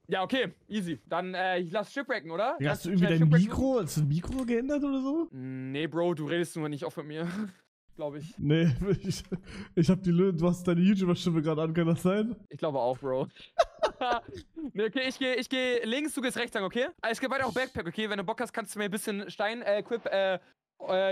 Ja, okay, easy. Dann, ich lass shipwrecken, oder? Ja, hast du irgendwie dein Mikro, hast du ein Mikro geändert oder so? Nee, Bro, du redest nur nicht oft mit mir. Glaube ich. Nee, ich hab du hast deine YouTuber-Stimme gerade an, kann das sein? Ich glaube auch, Bro. Nee, okay, ich geh links, du gehst rechts lang, okay? Ich geh weiter auf Backpack, okay? Wenn du Bock hast, kannst du mir ein bisschen Stein-Equip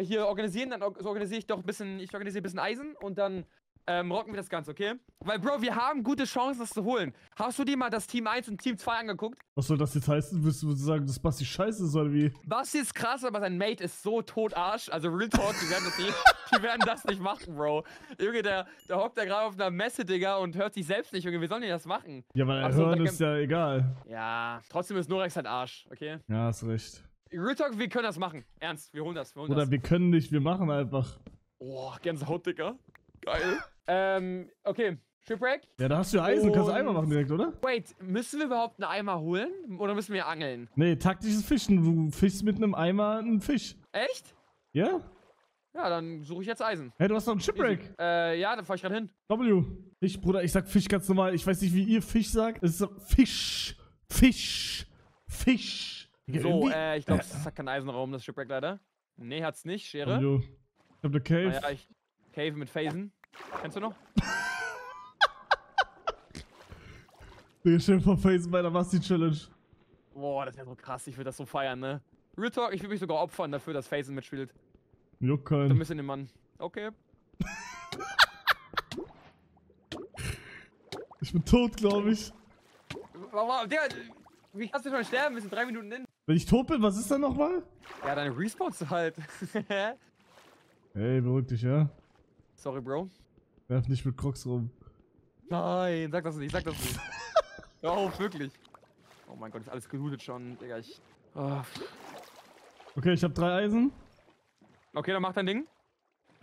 hier organisieren. Dann organisiere ich doch ein bisschen, ich organisiere ein bisschen Eisen und dann rocken wir das Ganze, okay? Weil, Bro, wir haben gute Chancen, das zu holen. Hast du dir mal das Team 1 und Team 2 angeguckt? Was soll das jetzt heißen? Willst du sagen, dass Basti scheiße ist, oder wie? Basti ist krass, aber sein Mate ist so totarsch. Also Real Talk, die werden das nicht machen, Bro. Junge, der hockt da gerade auf einer Messe, Digga, und hört sich selbst nicht, Junge. Wie sollen die das machen? Ja, weil hören ist ja egal. Ja, trotzdem ist Norex halt Arsch, okay? Ja, hast recht. Real Talk, wir können das machen. Ernst, wir holen das, Oder wir können nicht, wir machen einfach. Oh, Gänsehaut, Digga. Geil. Okay. Shipwreck? Ja, da hast du ja Eisen, kannst du Eimer machen direkt, oder? Wait, müssen wir überhaupt einen Eimer holen? Oder müssen wir angeln? Nee, taktisches Fischen. Du fischst mit einem Eimer einen Fisch. Echt? Ja? Ja, dann suche ich jetzt Eisen. Hey, du hast noch einen Shipwreck. Ja, da fahr ich gerade hin. W. Ich, Bruder, ich sag Fisch ganz normal. Ich weiß nicht, wie ihr Fisch sagt. Es ist so Fisch. Fisch. Fisch. So, ich glaube, es hat keinen Eisenraum, das Shipwreck leider. Nee, hat's nicht. Schere. W. Ich hab eine Cave. Naja, Cave mit Phasen. Kennst du noch? Digga, stell dir vor, Phasen bei der Basti-Challenge. Boah, das wäre so krass. Ich würde das so feiern, ne? Real Talk, ich würde mich sogar opfern dafür, dass Phasen mitspielt. Juckt So ein keinen. bisschen den Mann. Okay. Ich bin tot, glaube ich. Digga, wie kannst du schon sterben? Wir sind 3 Minuten in. Wenn ich tot bin, was ist dann nochmal? Ja, deine Respawns halt. Hey, beruhig dich, ja? Sorry, Bro. Werf nicht mit Crocs rum. Nein, sag das nicht, sag das nicht. Hör auf, wirklich. Oh mein Gott, ist alles gelootet schon, Digga, Okay, ich habe 3 Eisen. Okay, dann mach dein Ding.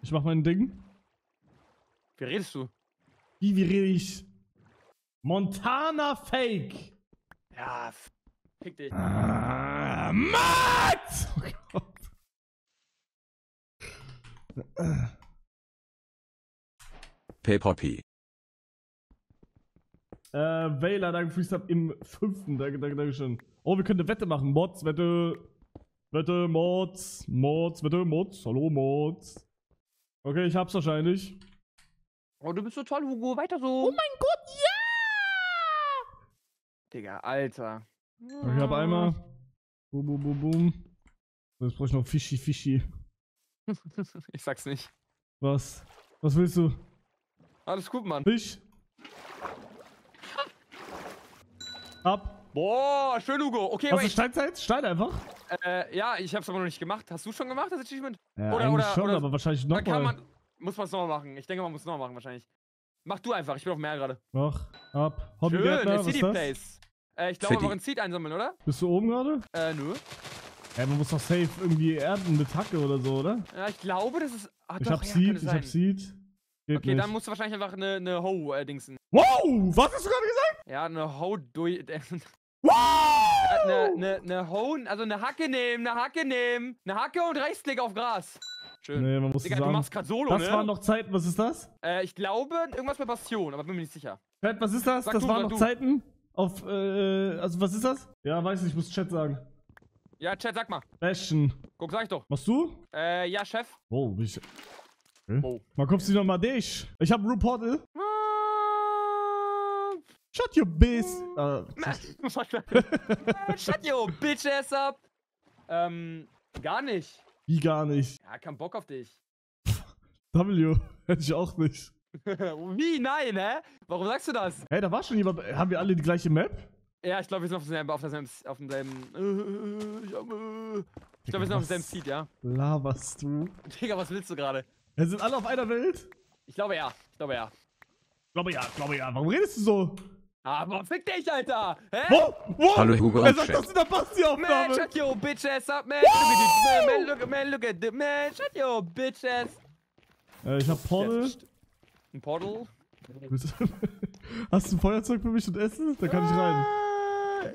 Ich mach mein Ding. Wie redest du? Wie rede ich? Montana Fake. Ja, fick dich. Max! Oh Gott. Pay-Poppy. Wähler, danke fürs Sub im 5. Danke schön. Oh, wir können eine Wette machen. Mods, Wette. Wette, Mods. Mods, Wette, Mods. Hallo, Mods. Okay, ich hab's wahrscheinlich. Oh, du bist so toll, Hugo. Weiter so. Oh mein Gott, ja! Digga, Alter. Okay, ich hab einmal. Boom, boom, boom, boom. Jetzt brauche ich noch Fischi, Fischi. Ich sag's nicht. Was? Was willst du? Alles gut, Mann. Fisch? Ab. Boah, schön, Hugo. Okay, Hast du wait. Steinzeit? Stein einfach? Ja, ich hab's aber noch nicht gemacht. Hast du schon gemacht, das Achievement? Ja, eigentlich schon, aber wahrscheinlich Dann nochmal. muss man es nochmal machen. Ich denke, man muss es nochmal machen, wahrscheinlich. Mach du einfach, ich bin auf mehr gerade. Mach, ab. Schön, Hobbygärtner, was ist City das? Place. Ich glaube, wir wollen Seed einsammeln, oder? Bist du oben gerade? Nö. Ja, man muss doch safe irgendwie erden mit Hacke oder so, oder? Ja, ich glaube, das ist. Ach, Ich doch, hab ja, Seed, könnte ich hab sein. Seed. Geht Okay, nicht. dann musst du wahrscheinlich einfach eine Hoe-Dingsen. Wow! Was hast du gerade gesagt? Ja, eine Hoe durch. Wow! Eine Hoe, also eine Hacke nehmen, eine Hacke und Rechtsklick auf Gras. Schön. Nee, man muss Digga, sagen, du machst grad Solo, das ne? waren noch Zeiten, was ist das? Ich glaube, irgendwas mit Bastion, aber bin mir nicht sicher. Chat, was ist das? Sag Das du, waren sag noch du. Zeiten auf, also was ist das? Ja, weiß nicht, ich muss Chat sagen. Ja, Chat, sag mal. Bastion. Guck, sag ich doch. Machst du? Ja, Chef. Oh, bin ich... Okay. Oh. Mal kommst du noch mal dich. Ich hab einen Portal. Shut your biss. Shut your bitch ass up. Gar nicht. Wie gar nicht. Ja, kein Bock auf dich. W. Hätte ich auch nicht. Wie? Nein, hä? Warum sagst du das? Hey, da war schon jemand. Haben wir alle die gleiche Map? Ja, ich glaube, wir sind auf demselben. Ich glaube, wir sind auf demselben Seed, ja. Laberst du? Digga, was willst du gerade? Ja, sind alle auf einer Welt? Ich glaube ja. Glaube ja. Warum redest du so? Aber fick dich, Alter! Hä? Wo? Hallo, Hugo Er und sagt Chat. das in der Man, Basti-Aufnahme. shut your bitch ass up, man! Look at the man! Shut your bitch ass! Ich hab Portal. Ein Portal? Hast du ein Feuerzeug für mich und Essen? Da kann ich rein.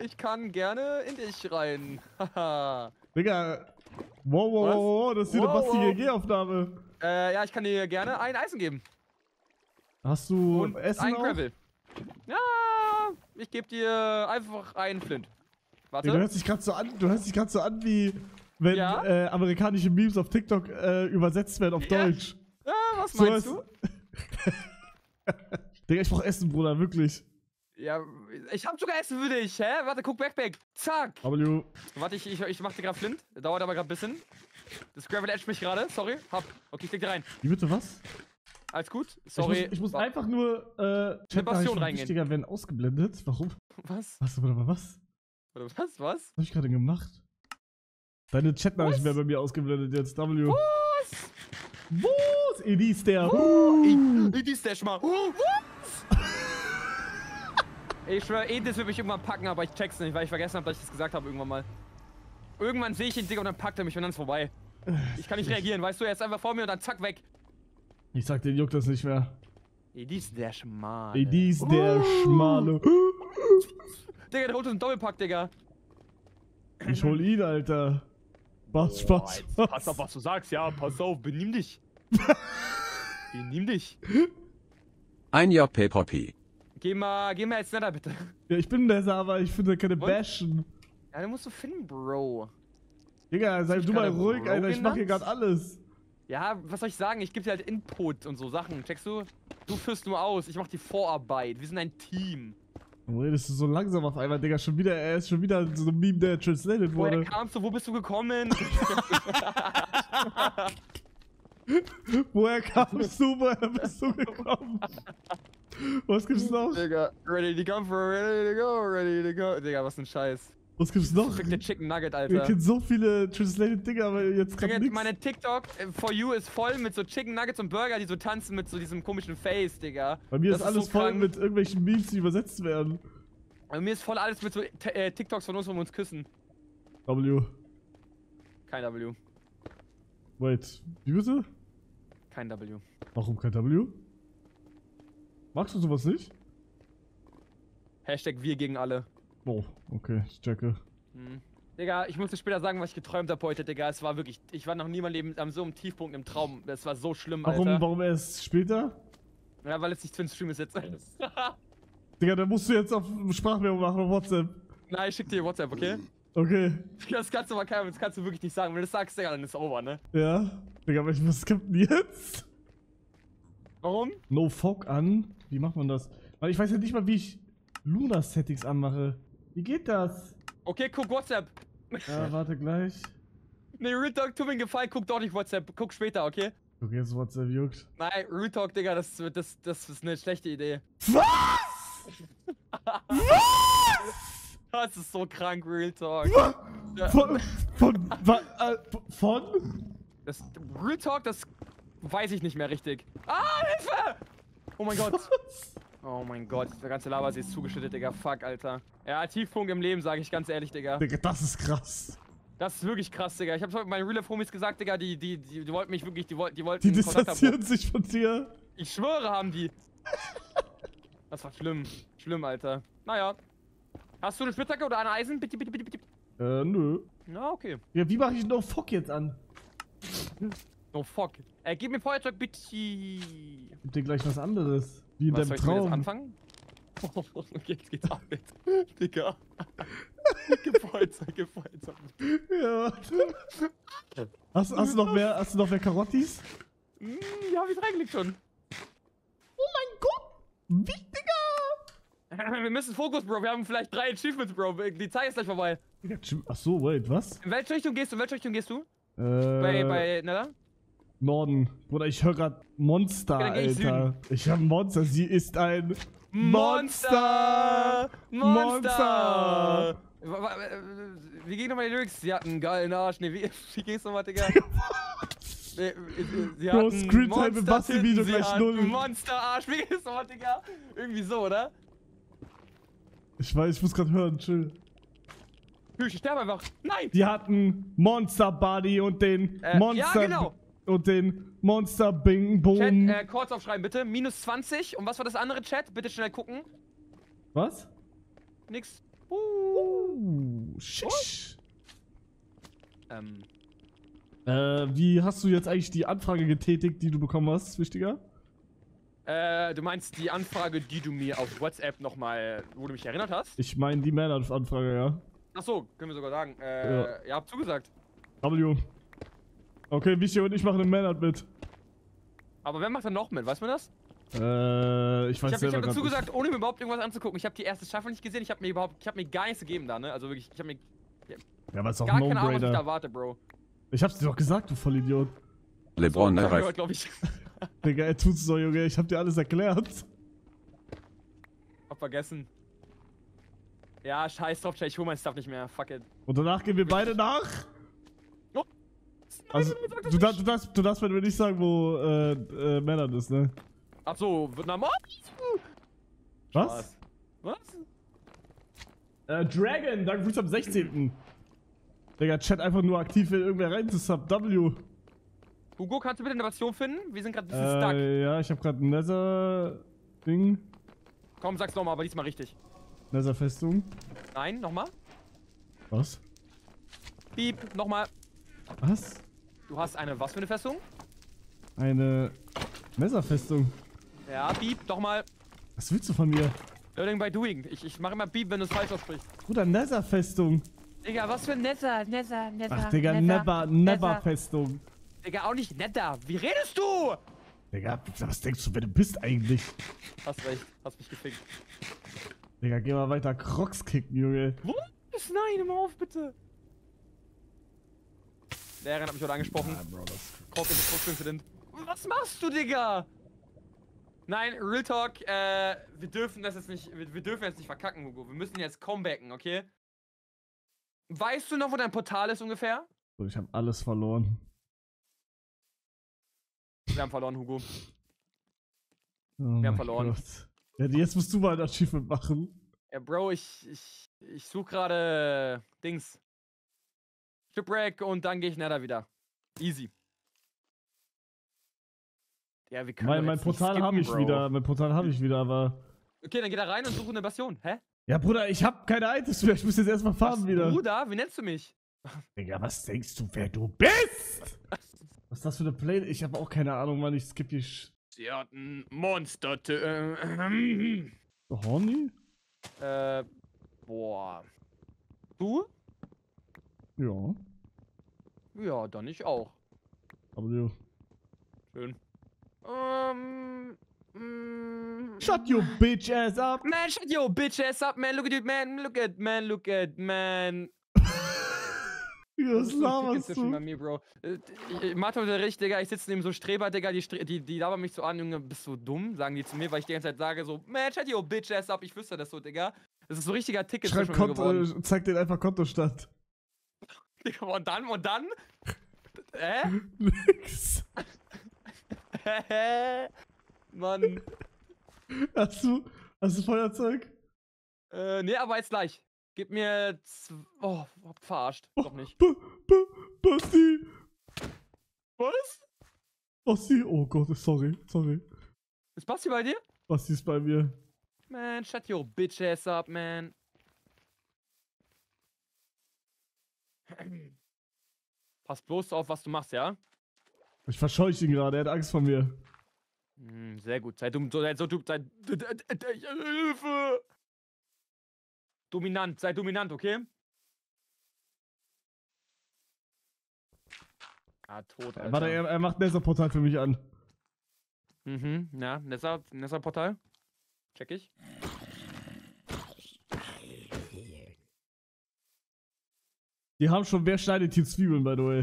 Ich kann gerne in dich rein. Haha. Digga. Wow, das ist hier eine Wow, wow. Basti-GG-Aufnahme. Ja, ich kann dir gerne ein Eisen geben. Hast du Und Essen ein auch? Gravel. Ja, Ich gebe dir einfach einen Flint. Warte. Du hörst dich gerade so an, wie wenn Ja? amerikanische Memes auf TikTok übersetzt werden auf Ja. Deutsch. Ja, was meinst du? Digga, ich brauch Essen, Bruder, wirklich. Ja, ich hab sogar Essen für dich, hä? Warte, guck, Backpack. Zack. W. Warte, ich mach dir gerade Flint. Dauert aber gerade ein bisschen. Das Gravel edge mich gerade, sorry. Okay, ich leg dir rein. Wie bitte, was? Alles gut? Sorry. Ich muss einfach nur, Passion reingehen. Wichtiger werden ausgeblendet. Warum? Was? Was? Was Was? Was? hab ich gerade gemacht? Deine Chatnachrichten werden bei mir ausgeblendet jetzt. W. Was? Was? Edis der. Edis der schon mal. Ich schwör, Edis wird mich irgendwann packen, aber ich check's nicht, weil ich vergessen habe, dass ich das gesagt habe irgendwann mal. Irgendwann sehe ich ihn, Digga, und dann packt er mich und dann ist vorbei. Ich kann nicht reagieren, weißt du, er ist einfach vor mir und dann zack, weg. Ich sag, den juckt das nicht mehr. Edis der Schmale. Edis der Schmale. Digga, der holt uns einen Doppelpack, Digga. Ich hol ihn, Alter. Spaß. Pass auf, was du sagst, ja, pass auf, benimm dich. Benimm dich. Ein JP Poppy. Geh mal jetzt schneller, bitte. Ja, ich bin der aber ich finde keine Bashen. Ja, den musst du finden, Bro. Digga, sei ich du mal gerade ruhig, Bro Alter. Ich mach hier genannt? gerade alles. Ja, was soll ich sagen? Ich gebe dir halt Input und so Sachen. Checkst du? Du führst nur aus. Ich mach die Vorarbeit. Wir sind ein Team. Warum redest du so langsam auf einmal, Digga? Er ist schon wieder so ein Meme, der translated Woher wurde. kamst du? Wo bist du gekommen? Woher kamst du? Woher bist du gekommen? Was gibt's noch? Digga, ready to go, ready to go. Digga, was ein Scheiß. Was gibt's noch? Fick der Chicken Nugget, Wir Alter. kennen so viele translated Dinger, aber jetzt kommt Digga, nix. meine TikTok For You ist voll mit so Chicken Nuggets und Burger, die so tanzen mit so diesem komischen Face, Digga. Bei mir Das ist alles so voll krank. mit irgendwelchen Memes, die übersetzt werden. Bei mir ist voll alles mit so TikToks von uns, wo wir uns küssen. W. Kein W. Wait, wie bitte? Kein W. Warum kein W? Magst du sowas nicht? Hashtag wir gegen alle. Oh, okay, ich checke. Digga, ich muss dir später sagen, was ich geträumt habe heute, Digga. Es war wirklich, ich war noch nie in meinem Leben an so einem Tiefpunkt im Traum. Das war so schlimm, Alter. Warum erst später? Ja, weil es nicht Twin Stream ist jetzt. Digga, da musst du jetzt auf Sprachmeldung machen auf WhatsApp. Nein, ich schick dir WhatsApp, okay? Okay. Das kannst du aber keinem, das kannst du wirklich nicht sagen. Wenn du das sagst, Digga, dann ist over, ne? Ja. Digga, aber was kommt denn jetzt? Warum? No Fog an? Wie macht man das? Weil ich weiß ja nicht mal, wie ich Luna-Settings anmache. Wie geht das? Okay, guck WhatsApp. Ja, warte gleich. Nee, Real Talk, tu mir einen Gefallen, guck doch nicht WhatsApp. Guck später, okay? Okay, jetzt WhatsApp juckt. Nein, Real Talk, Digga, das ist eine schlechte Idee. Was? Das ist so krank, Real Talk. Ja, Von? das Real Talk, das weiß ich nicht mehr richtig. Ah, Hilfe! Oh mein Gott. Oh mein Gott, der ganze Lavasee ist zugeschüttet, Digga. Fuck, Alter. Ja, Tiefpunkt im Leben, sage ich ganz ehrlich, Digga. Digga, das ist krass. Das ist wirklich krass, Digga. Ich hab's heute meinen Real Life Homies gesagt, Digga, die wollten mich wirklich, die wollten Die Kontakt haben. distanzieren sich von dir. Ich schwöre, haben die. Das war schlimm. Schlimm, Alter. Naja. Hast du eine Spitzhacke oder eine Eisen? Bitte, bitte, bitte, bitte. Nö. Na, okay. Ja, wie mache ich No Fog jetzt an? Oh, fuck. Gib mir Feuerzeug, bitte. Gib dir gleich was anderes. Wie in Was, deinem soll ich damit jetzt Traum. anfangen? Okay, jetzt geht's ab jetzt. Digga. Gib Feuerzeug, gib Feuerzeug. Ja. Hast du noch mehr Karottis? Die hab ich reingelegt schon. Oh mein Gott! Wichtiger! Wir müssen Fokus, Bro. Wir haben vielleicht 3 Achievements, Bro. Die Zeit ist gleich vorbei. Ach so, wait, was? In welche Richtung gehst du? Bei Nella? Norden. Bruder, ich höre grad Monster, Okay, dann geh ich Alter. Ich höre Monster. Sie ist ein Monster! Wie ging nochmal die Lyrics? Sie hatten einen geilen Arsch. Nee, wie ging's nochmal, Digga? Sie Bro, hatten Screentime im Basti-Video Sie gleich hatten 0. Monster-Arsch. Wie ging's nochmal, Digga? Irgendwie so, oder? Ich weiß, ich muss grad hören, chill. Ich sterbe einfach. Nein! Die hatten Monster Body und den Monster... ja, genau. Und den Monster Bing Boom. Chat, kurz aufschreiben, bitte. Minus 20. Und was war das andere, Chat? Bitte schnell gucken. Was? Nix. Shish. Ähm. Wie hast du jetzt eigentlich die Anfrage getätigt, die du bekommen hast, wichtiger? Du meinst die Anfrage, die du mir auf WhatsApp nochmal, wo du mich erinnert hast? Ich meine die Man-Anfrage, ja. Achso, können wir sogar sagen. Ja. Ihr habt zugesagt. W. Okay, Michi und ich machen einen Man-Out mit. Aber wer macht dann noch mit? Weißt du das? Ich weiß Ich selber hab dazu grad gesagt, ohne mir überhaupt irgendwas anzugucken. Ich habe die erste Staffel nicht gesehen. Ich hab mir gar nichts gegeben da, ne? Also wirklich, ich hab mir nicht. Ja, aber ist auch gar keine Ahnung, was ich da No-Brainer. erwarte, Bro. Ich hab's dir doch gesagt, du Vollidiot. LeBron so, erreicht. glaube ich. Digga, er tut's so, Junge. Ich hab dir alles erklärt. Hab vergessen. Ja, scheiß drauf, ich hol mein Stuff nicht mehr. Fuck it. Und danach gehen wir beide nach. Oh. Also, du darfst mir nicht sagen, wo Männer ist, ne? Achso, Vietnam. Was? Was? Dragon, danke fürs am 16. Digga, Chat einfach nur aktiv, wenn irgendwer rein zu Sub W. Hugo, kannst du bitte eine Version finden? Wir sind gerade ein bisschen stuck. Ja, ich hab grad ein Nether-Ding. Komm, sag's nochmal, aber diesmal richtig. Nether-Festung. Nein, nochmal. Was? Piep, nochmal. Was? Du hast eine, was für eine Festung? Eine Nether-Festung. Ja, Piep, nochmal. Was willst du von mir? Learning by doing. Ich mache immer Piep, wenn du es falsch aussprichst. Bruder, Nether-Festung. Digga, was für ein Nether. Ach, Digga, Never-Festung. Digga, auch nicht netter. Wie redest du? Digga, was denkst du, wer du bist eigentlich? Hast recht, hast mich gefickt. Digga, geh mal weiter Crocs kicken, Junge. Was? Nein, hör mal auf, bitte. Der Lehrerin hat mich heute angesprochen. Bro, das Crocs-Incident. Was machst du, Digga? Nein, Real Talk, wir dürfen das jetzt nicht, wir dürfen jetzt nicht verkacken, Hugo. Wir müssen jetzt comebacken, okay? Weißt du noch, wo dein Portal ist ungefähr? So, ich hab alles verloren. Wir haben verloren, Hugo. Oh Wir haben mein verloren. Gott. Ja, jetzt musst du mal ein Achievement machen. Ja, Bro, ich suche gerade Dings. Shipwreck und dann gehe ich Nether wieder. Easy. Ja, wir können doch Mein jetzt nicht Portal habe ich skippen, Bro. wieder. Mein Portal habe ich wieder, aber. Okay, dann geh da rein und suche eine Bastion. Hä? Ja, Bruder, ich hab keine Items mehr. Ich muss jetzt erstmal farmen wieder. Bruder, wie nennst du mich? Digga, was denkst du, wer du bist? Was ist das für eine Play? Ich habe auch keine Ahnung, Mann. Ich skippe die. Sie hat ein Monster. Horny? Boah. Du? Ja. Ja, dann ich auch. Aber du. Schön. Shut your bitch ass up! Man, shut your bitch ass up, man. Look at you, man. Look at, man. Was laberst Inzwischen bei du? mir, Bro. Matheunterricht, Digga, ich sitze neben so Streber, Digga, die labern mich so an, Junge, bist du dumm? Sagen die zu mir, weil ich die ganze Zeit sage so, man, shut your bitch ass up, ich flüster das so, Digga. Das ist so richtiger Ticket Schreib zwischen mir geworden. Konto, zeig den einfach Kontostand. Digga, und dann? Nix. Mann. Hast du Feuerzeug? Nee, aber jetzt gleich. Gib mir oh, hab verarscht. Doch nicht. Basti! Was? Basti! Oh Gott, sorry. Ist Basti bei dir? Basti ist bei mir. Man, shut your bitch ass up, man. Pass bloß auf, was du machst, ja? Ich verscheuche ihn gerade, er hat Angst vor mir. Sehr gut. Sei dumm, sei Hilfe! Dominant, sei dominant, okay? Ah, tot, Alter. Warte, er macht ein Nether-Portal für mich an. Ja, Nether-Portal. Check ich. Die haben schon, wer schneidet hier Zwiebeln, by the way?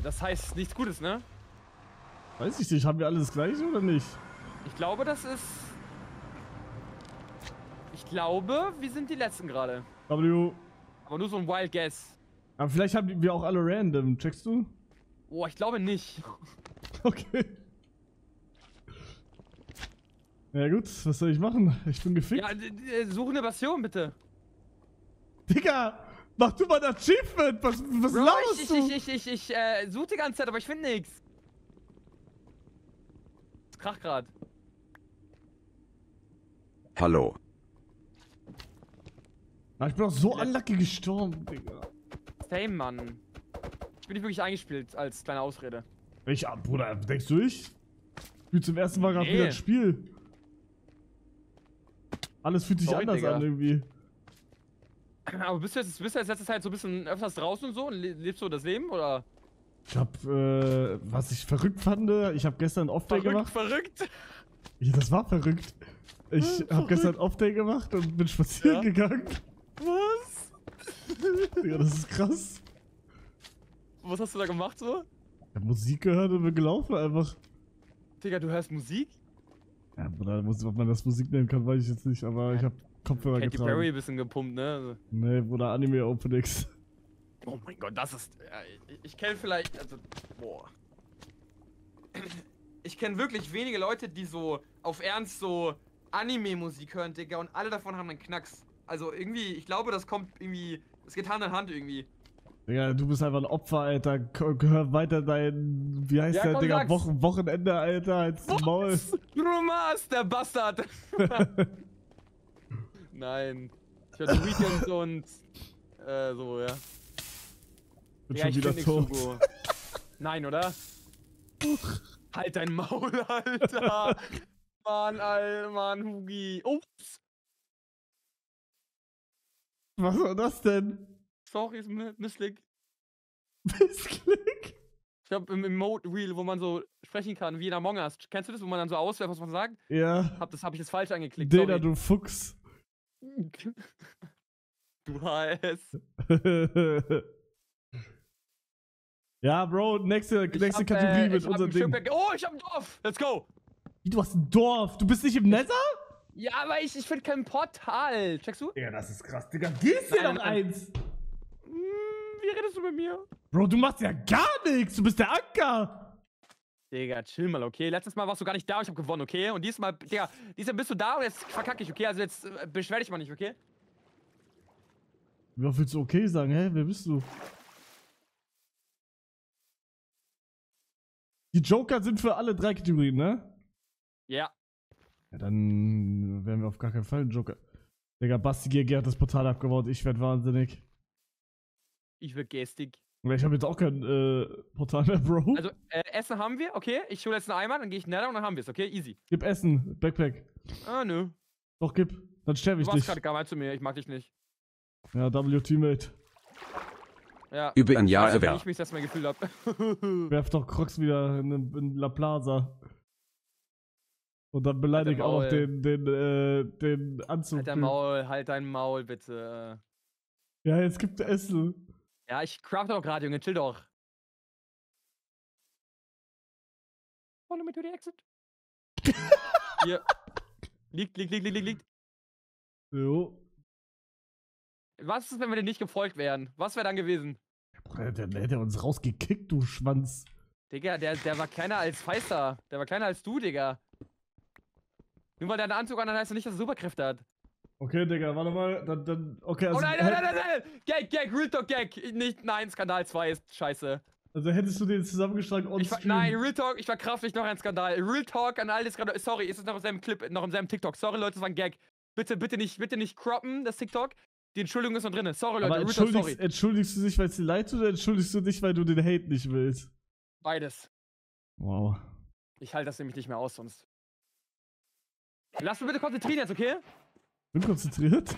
Das heißt nichts Gutes, ne? Weiß ich nicht, haben wir alle das gleiche oder nicht? Ich glaube, das ist... Ich glaube, wir sind die Letzten gerade. W. Aber nur so ein Wild Guess. Aber vielleicht haben wir auch alle random, checkst du? Oh, ich glaube nicht. Okay. Ja gut, was soll ich machen? Ich bin gefickt. Ja, suche eine Passion, bitte. Digga, mach du mal ein Achievement! Was Bro, laberst du? ich suche die ganze Zeit, aber ich finde nichts. Es kracht grad. Hallo. Ah, ich bin doch so unlucky gestorben, Digga. Same, Mann. Ich bin nicht wirklich eingespielt als kleine Ausrede. Bruder, denkst du ich? Spiel zum ersten Mal gerade wieder ein Spiel. Alles fühlt sich Sorry, anders Digga. an irgendwie. Aber bist du jetzt letzte Zeit so ein bisschen öfters draußen und so und lebst du das Leben, oder? Ich hab, was ich verrückt fand, ich habe gestern Off-Day gemacht. Verrückt? Ja, das war verrückt. Ich hab gestern Off-Day gemacht und bin spazieren gegangen. Was? Ja, das ist krass. Was hast du da gemacht so? Ich hab Musik gehört und bin gelaufen einfach. Digga, du hörst Musik? Ja, Bruder, ob man das Musik nennen kann, weiß ich jetzt nicht, aber ich hab Kopfhörer Katy getragen. Perry ein bisschen gepumpt, ne? Nee, Bruder, Anime-Openings. Oh mein Gott, das ist... ich kenne vielleicht... Also, boah. Ich kenne wirklich wenige Leute, die so auf Ernst so Anime-Musik hören, Digga, und alle davon haben einen Knacks. Also irgendwie, ich glaube, das kommt irgendwie... Es geht Hand in Hand irgendwie. Digga, du bist einfach ein Opfer, Alter. Hör weiter dein... Wie heißt der, Digga? Wochenende, Alter. Als Maul. Brumas, der Bastard! Nein. Ich höre The Weeknd und... so, ja. Bin Ja, schon ich wieder find tot. nix, Hugo. Nein, oder? Halt dein Maul, Alter! Mann, Hugi. Ups! Was war das denn? Sorry, ist Misslick. Missklick? Ich hab im Mode Reel, wo man so sprechen kann, wie in Among Us. Kennst du das, wo man dann so auswählt, was man sagt? Ja. Das hab ich jetzt falsch angeklickt. Dena, Sorry. du Fuchs. Du HS. Ja, Bro, nächste Kategorie mit unserem Ding. Oh, ich hab ein Dorf! Let's go! Wie, du hast ein Dorf? Du bist nicht im Nether? Ja, aber ich finde kein Portal. Checkst du? Ja, das ist krass, Digga. Gehst dir Nein, doch nein. eins. Wie redest du mit mir? Bro, du machst ja gar nichts. Du bist der Anker. Digga, chill mal, okay? Letztes Mal warst du gar nicht da und ich hab gewonnen, okay? Und diesmal, Digga, bist du da und jetzt verkacke ich, okay? Also jetzt beschwer dich mal nicht, okay? Wie willst du okay sagen, hä? Wer bist du? Die Joker sind für alle 3 Kategorien, ne? Ja. Ja, dann werden wir auf gar keinen Fall ein Joker. Digga, Basti GG hat das Portal abgebaut. Ich werd wahnsinnig. Ich will Gestik. Ich habe jetzt auch kein Portal mehr, Bro. Also, Essen haben wir, okay? Ich hole jetzt einen Eimer, dann gehe ich schneller und dann haben wir es, okay? Easy. Gib Essen, Backpack. Ah, nö. Doch, gib. Dann sterbe ich Du warst dich. gerade gemein zu mir, ich mag dich nicht. Ja, W-Teammate. Ja. Über ein Jahr Wenn erwerben. ich mich das mal gefühlt hab. Werf doch Crocs wieder in La Plaza. Und dann beleidig auch noch den Anzug. Halt dein Maul, bitte. Ja, jetzt gibt Essen. Ja, ich craft doch gerade, Junge, chill doch. Follow me to the exit. Hier. Liegt. Jo. Was ist, wenn wir dir nicht gefolgt wären? Was wäre dann gewesen? Bruder, der hätte uns rausgekickt, du Schwanz. Digga, der war kleiner als Feister. Der war kleiner als du, Digga. Nur weil der einen Anzug an hat, heißt das nicht, dass er Superkräfte hat. Okay, Digga, warte mal. Dann okay, also. Oh nein! Gag, Real Talk Gag. Nein, Skandal 2 ist scheiße. Also hättest du den zusammengeschlagen on Stream? Nein, Real Talk, ich verkraft nicht noch ein Skandal. Real Talk an all das gerade. Sorry, ist es noch im selben Clip, noch im selben TikTok. Sorry, Leute, das war ein Gag. Bitte nicht croppen, das TikTok. Die Entschuldigung ist noch drin. Sorry, Leute, Aber Real Talk, sorry. entschuldigst du dich, weil es dir leid tut, oder entschuldigst du dich, weil du den Hate nicht willst? Beides. Wow. Ich halte das nämlich nicht mehr aus sonst. Lass mich bitte konzentrieren jetzt, okay? Bin konzentriert.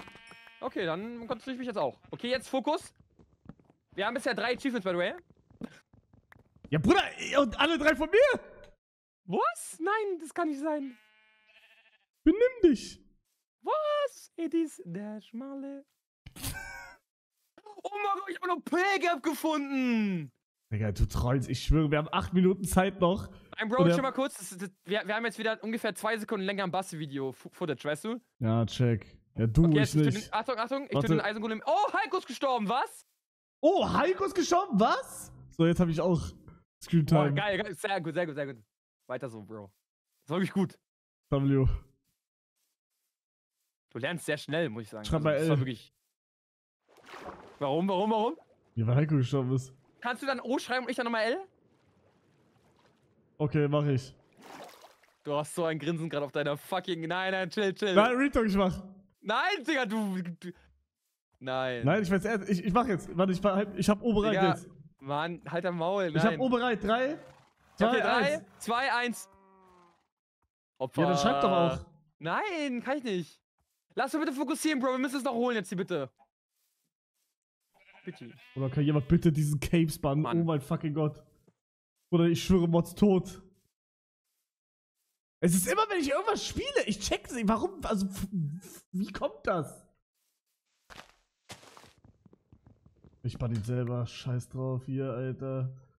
Okay, dann konzentriere ich mich jetzt auch. Okay, jetzt Fokus. Wir haben bisher 3 Achievements, by the way. Ja, Bruder, und alle 3 von mir! Was? Nein, das kann nicht sein. Benimm dich! Was? It is der Schmale. Oh mein Gott, ich habe noch Pay-Gap gefunden. Digga, du trollst, ich schwöre, wir haben 8 Minuten Zeit noch. Nein, Bro, schon mal kurz. Wir haben jetzt wieder ungefähr 2 Sekunden länger am Basti-Video-Footage, weißt du? Ja, check. Ja, du, okay, ich nicht. Achtung, ich tue den Eisengolem. Oh, Heiko ist gestorben, was? Oh, Heiko ist gestorben, was? So, jetzt habe ich auch Screentime. Oh, geil, sehr gut. Weiter so, Bro. Das war wirklich gut. W. Du lernst sehr schnell, muss ich sagen. Schreib mal das L. war wirklich... Warum? Ja, weil Heiko gestorben ist. Kannst du dann O schreiben und ich dann nochmal L? Okay, mach ich. Du hast so ein Grinsen gerade auf deiner fucking... Nein, chill. Nein, Retalk, ich mach. Nein, Digga, du... Nein. Nein, ich weiß ich mach jetzt. Warte, ich hab O bereit Digga, jetzt. Mann, halt dein Maul, nein. Ich hab O bereit. 3, Okay, 2-1. 3, 2, 1. Opfer. Ja, dann schreib doch auch. Nein, kann ich nicht. Lass uns bitte fokussieren, Bro. Wir müssen es noch holen jetzt hier, bitte. Bitte. Oder kann jemand bitte diesen Capes bannen? Mann. Oh mein fucking Gott. Oder ich schwöre, Mods tot. Es ist immer, wenn ich irgendwas spiele, ich check's nicht. Warum? Also, wie kommt das? Ich bann ihn selber. Scheiß drauf hier, Alter.